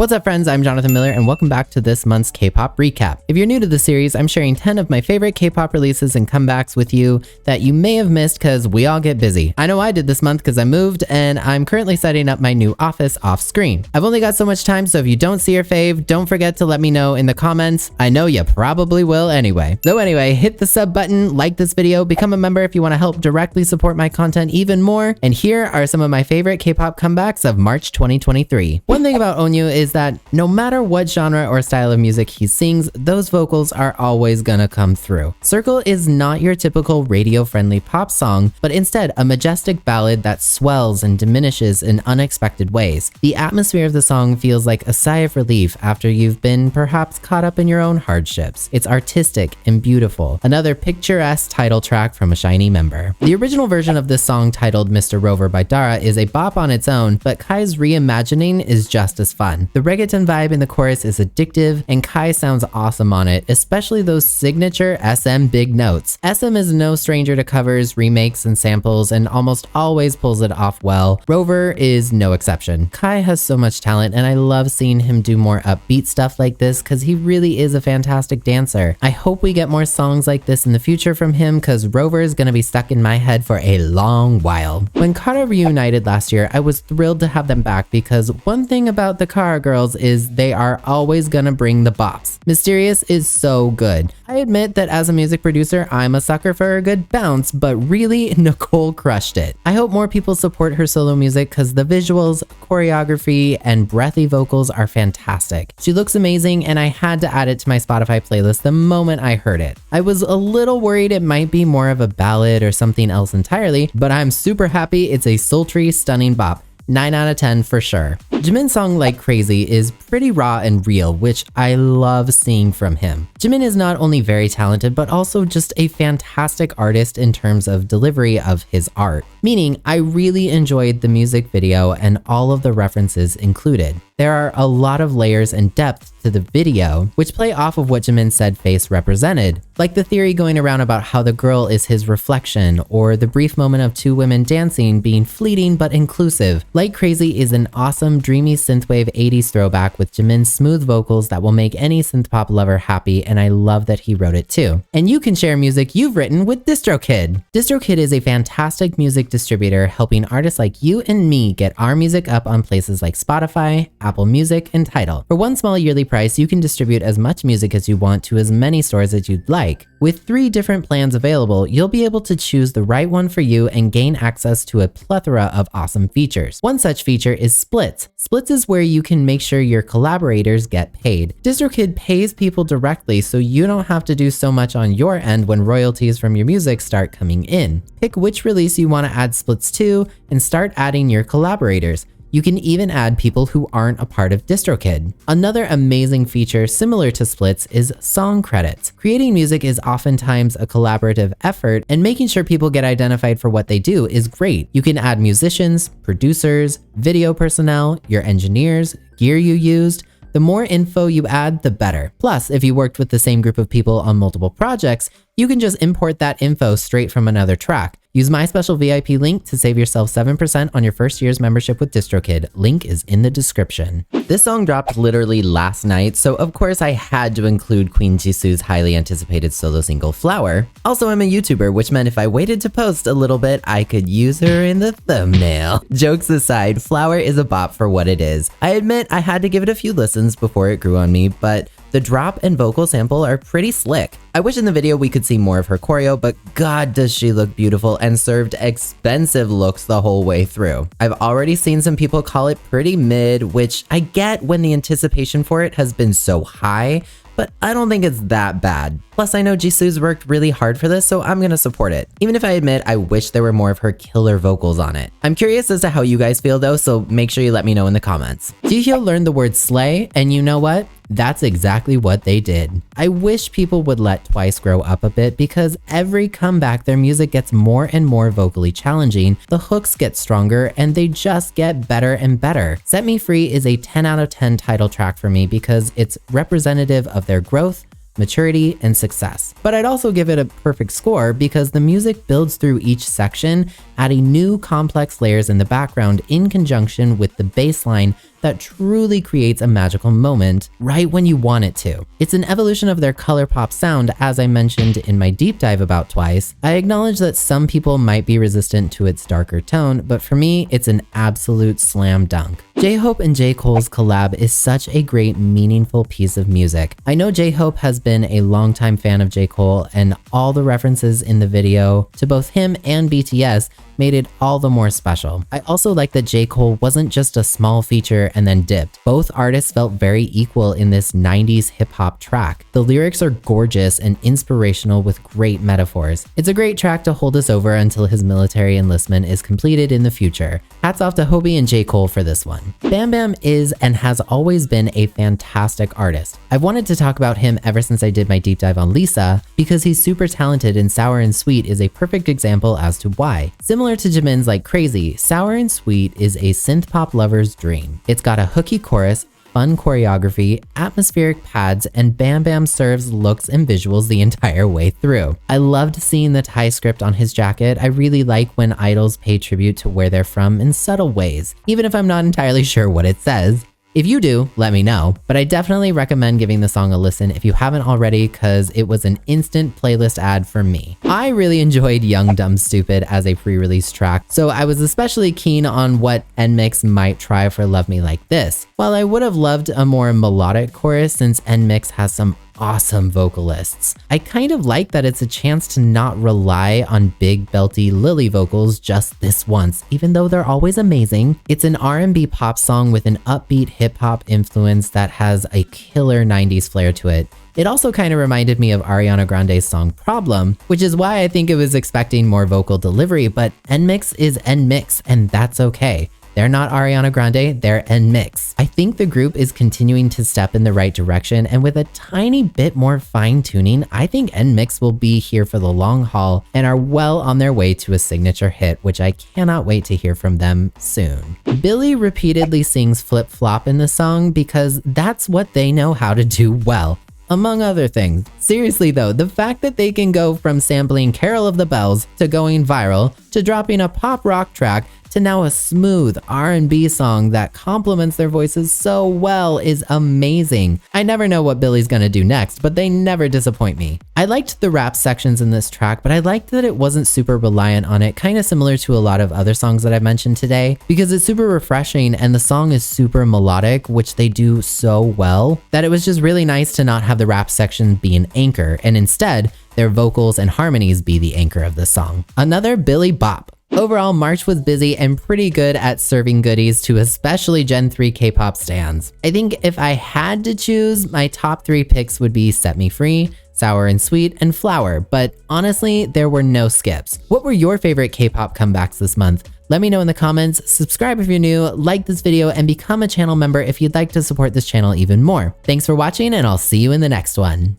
What's up friends, I'm Jonathan Miller and welcome back to this month's K-pop recap. If you're new to the series, I'm sharing 10 of my favorite K-pop releases and comebacks with you that you may have missed because we all get busy. I know I did this month because I moved and I'm currently setting up my new office off screen. I've only got so much time, so if you don't see your fave, don't forget to let me know in the comments. I know you probably will anyway. So anyway, hit the sub button, like this video, become a member if you want to help directly support my content even more, and here are some of my favorite K-pop comebacks of March 2023. One thing about ONEW is that no matter what genre or style of music he sings, those vocals are always gonna come through. Circle is not your typical radio-friendly pop song, but instead a majestic ballad that swells and diminishes in unexpected ways. The atmosphere of the song feels like a sigh of relief after you've been perhaps caught up in your own hardships. It's artistic and beautiful. Another picturesque title track from a SHINee member. The original version of this song, titled Mr. Rover by Dara, is a bop on its own, but Kai's reimagining is just as fun. The reggaeton vibe in the chorus is addictive, and Kai sounds awesome on it, especially those signature SM big notes. SM is no stranger to covers, remakes, and samples, and almost always pulls it off well. Rover is no exception. Kai has so much talent, and I love seeing him do more upbeat stuff like this because he really is a fantastic dancer. I hope we get more songs like this in the future from him because Rover is gonna be stuck in my head for a long while. When Kara reunited last year, I was thrilled to have them back because one thing about the Kara girls is they are always gonna bring the bops. Mysterious is so good. I admit that as a music producer, I'm a sucker for a good bounce, but really, Nicole crushed it. I hope more people support her solo music because the visuals, choreography, and breathy vocals are fantastic. She looks amazing and I had to add it to my Spotify playlist the moment I heard it. I was a little worried it might be more of a ballad or something else entirely, but I'm super happy it's a sultry, stunning bop. 9 out of 10 for sure. Jimin's song Like Crazy is pretty raw and real, which I love seeing from him. Jimin is not only very talented, but also just a fantastic artist in terms of delivery of his art. Meaning, I really enjoyed the music video and all of the references included. There are a lot of layers and depth to the video, which play off of what Jimin said face represented. Like the theory going around about how the girl is his reflection, or the brief moment of two women dancing being fleeting but inclusive. Like Crazy is an awesome dreamy synthwave 80s throwback with Jimin's smooth vocals that will make any synthpop lover happy, and I love that he wrote it too. And you can share music you've written with DistroKid. DistroKid is a fantastic music distributor helping artists like you and me get our music up on places like Spotify, Apple Music, and Tidal. For one small yearly price, you can distribute as much music as you want to as many stores as you'd like. With 3 different plans available, you'll be able to choose the right one for you and gain access to a plethora of awesome features. One such feature is Splits. Splits is where you can make sure your collaborators get paid. DistroKid pays people directly, so you don't have to do so much on your end when royalties from your music start coming in. Pick which release you want to add splits to and start adding your collaborators. You can even add people who aren't a part of DistroKid. Another amazing feature similar to splits is song credits. Creating music is oftentimes a collaborative effort, and making sure people get identified for what they do is great. You can add musicians, producers, video personnel, your engineers, gear you used. The more info you add, the better. Plus, if you worked with the same group of people on multiple projects, you can just import that info straight from another track. Use my special VIP link to save yourself 7% on your first year's membership with DistroKid. Link is in the description. This song dropped literally last night, so of course I had to include Queen Jisoo's highly anticipated solo single, Flower. Also, I'm a YouTuber, which meant if I waited to post a little bit, I could use her in the thumbnail. Jokes aside, Flower is a bop for what it is. I admit I had to give it a few listens before it grew on me, but the drop and vocal sample are pretty slick. I wish in the video we could see more of her choreo, but god does she look beautiful and served expensive looks the whole way through. I've already seen some people call it pretty mid, which I get when the anticipation for it has been so high, but I don't think it's that bad. Plus, I know Jisoo's worked really hard for this, so I'm gonna support it. Even if I admit I wish there were more of her killer vocals on it. I'm curious as to how you guys feel though, so make sure you let me know in the comments. Jihyo learned the word slay, and you know what? That's exactly what they did. I wish people would let Twice grow up a bit because every comeback their music gets more and more vocally challenging, the hooks get stronger, and they just get better and better. Set Me Free is a 10 out of 10 title track for me because it's representative of their growth, maturity, and success. But I'd also give it a perfect score because the music builds through each section, adding new complex layers in the background in conjunction with the bass line that truly creates a magical moment right when you want it to. It's an evolution of their color pop sound, as I mentioned in my deep dive about Twice. I acknowledge that some people might be resistant to its darker tone, but for me, it's an absolute slam dunk. J-Hope and J.Cole's collab is such a great, meaningful piece of music. I know J-Hope has been a longtime fan of J.Cole, and all the references in the video to both him and BTS made it all the more special. I also like that J.Cole wasn't just a small feature and then dipped. Both artists felt very equal in this 90s hip-hop track. The lyrics are gorgeous and inspirational with great metaphors. It's a great track to hold us over until his military enlistment is completed in the future. Hats off to Hobie and J.Cole for this one. BAMBAM is and has always been a fantastic artist. I've wanted to talk about him ever since I did my deep dive on Lisa because he's super talented, and Sour and Sweet is a perfect example as to why. Similar to Jimin's Like Crazy, Sour and Sweet is a synth pop lover's dream. It's got a hooky chorus, fun choreography, atmospheric pads, and BAMBAM serves looks and visuals the entire way through. I loved seeing the Thai script on his jacket. I really like when idols pay tribute to where they're from in subtle ways, even if I'm not entirely sure what it says. If you do, let me know, but I definitely recommend giving the song a listen if you haven't already because it was an instant playlist ad for me. I really enjoyed Young Dumb Stupid as a pre-release track, so I was especially keen on what NMIXX might try for Love Me Like This. While I would have loved a more melodic chorus since NMIXX has some awesome vocalists, I kind of like that it's a chance to not rely on big belty Lily vocals just this once, even though they're always amazing. It's an R&B pop song with an upbeat hip-hop influence that has a killer 90s flair to it. It also kind of reminded me of Ariana Grande's song Problem, which is why I think it was expecting more vocal delivery, but NMIXX is NMIXX, and that's okay. They're not Ariana Grande, they're NMIXX. I think the group is continuing to step in the right direction, and with a tiny bit more fine-tuning, I think NMIXX will be here for the long haul and are well on their way to a signature hit, which I cannot wait to hear from them soon. Billlie repeatedly sings Flip Flop in the song because that's what they know how to do well, among other things. Seriously though, the fact that they can go from sampling Carol of the Bells to going viral to dropping a pop rock track to now a smooth R&B song that complements their voices so well is amazing. I never know what Billie's gonna do next, but they never disappoint me. I liked the rap sections in this track, but I liked that it wasn't super reliant on it, kind of similar to a lot of other songs that I've mentioned today, because it's super refreshing and the song is super melodic, which they do so well, that it was just really nice to not have the rap section be an anchor, and instead, their vocals and harmonies be the anchor of the song. Another Billlie bop. Overall, March was busy and pretty good at serving goodies to especially Gen 3 K-pop stans. I think if I had to choose, my top 3 picks would be Set Me Free, Sour and Sweet, and Flower, but honestly, there were no skips. What were your favorite K-pop comebacks this month? Let me know in the comments, subscribe if you're new, like this video, and become a channel member if you'd like to support this channel even more. Thanks for watching, and I'll see you in the next one.